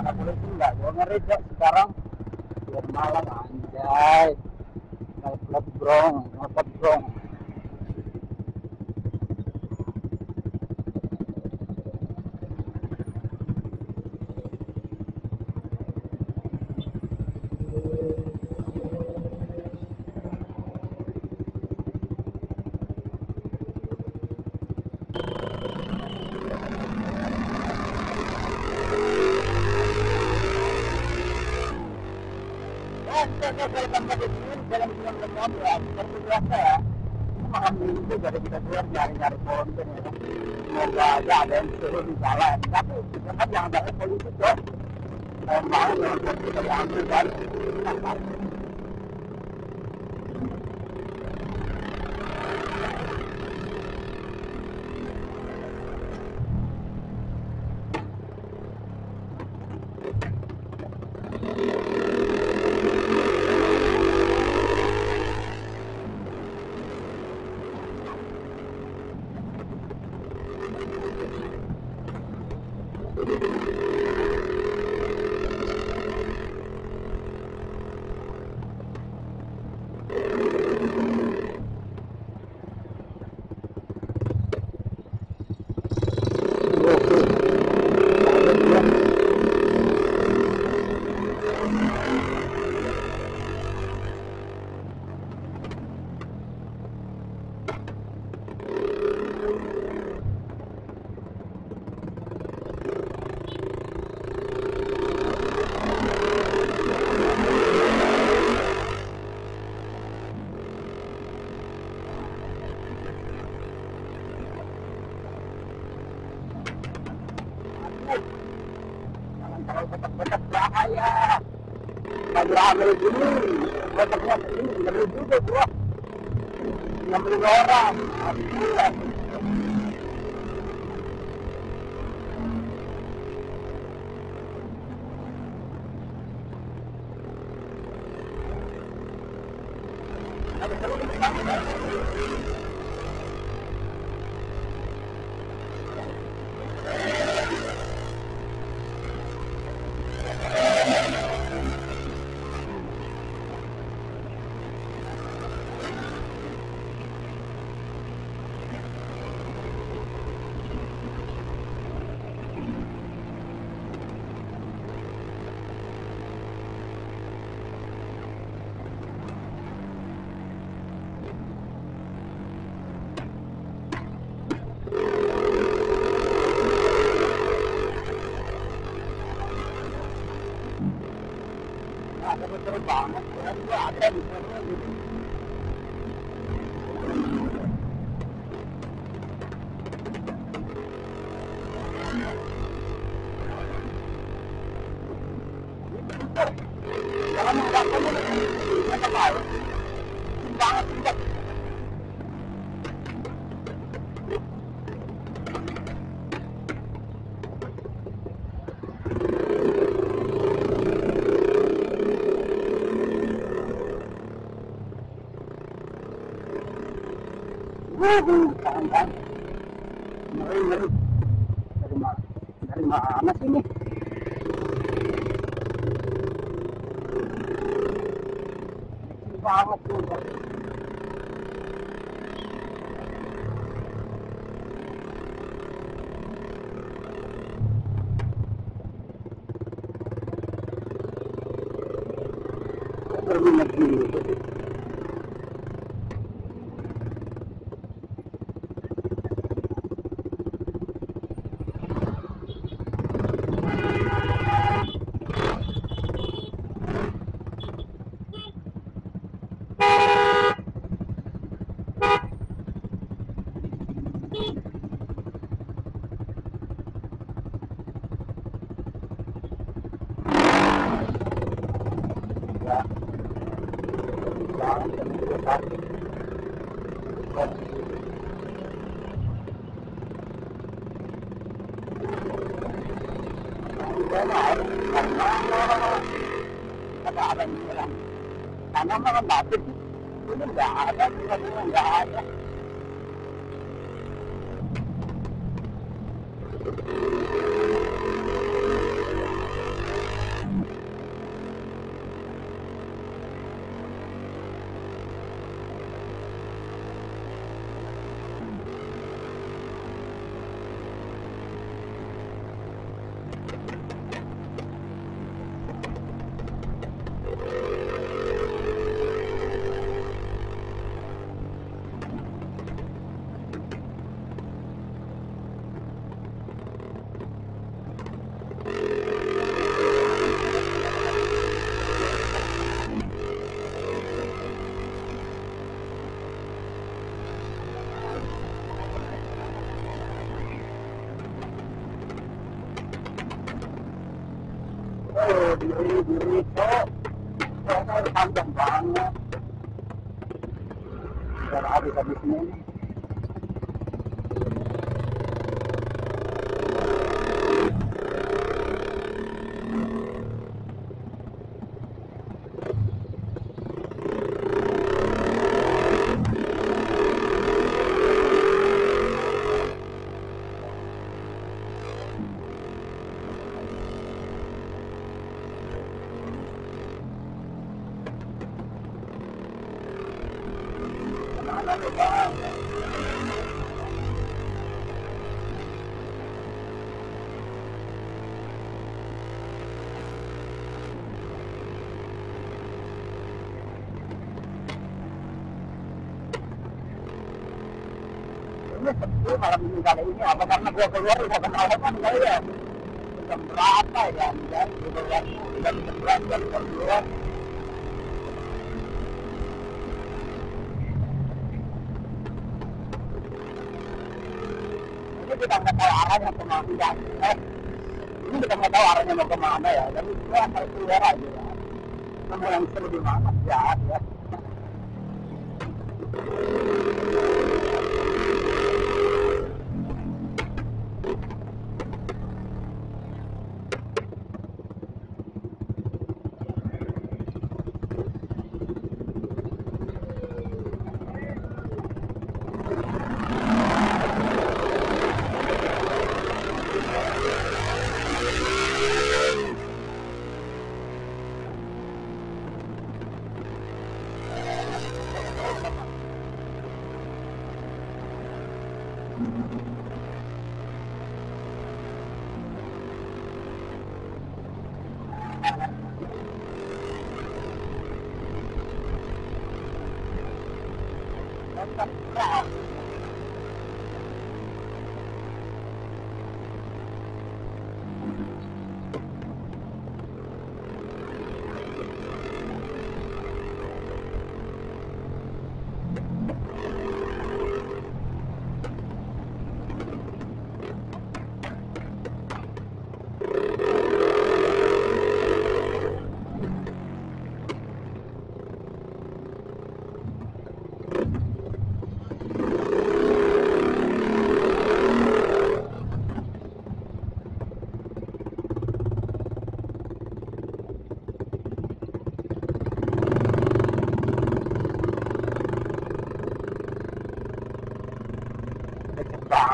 Anak polisi enggak, gua ngeri Cok sekarang biar malam anjay. Knalpot Brong. Dalam bulan Ramadan seperti biasa ya, malam minggu jadi kita keluar nyari-nyari konten ya. Semoga aja ada yang suruh di jalan, tapi kan jangan sampai polisi Cok. Saya mau kita diambil kan. Kalau betak-betak bahaya. Lagi rame gini, betaknya ini ngeri juga bro. 60 orang, alhamdulillah. Ada betul banget, ada di sana gitu. Jangan mengganggu mereka tahu. Banget tidak. Ngeri. Dari dari mana sih nih? Kecil banget tuh. Berminat gitu. Karena makan batik itu nggak ada, bunga-bunga nggak ada. Diri kok saya panjang banget biar habis-habisnya ini. Ini sepi malam minggu kali ini apa karena gua keluar udah kemalaman kali ya, jam berapa ya udah jam 11 jam 12. Ini kita nggak tahu arahnya kemana ya. Ini kita nggak tahu arahnya mau kemana ya, tapi gua antar keluar aja ya. Kamu yang seru di mana ya?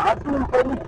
banget sumpah ini.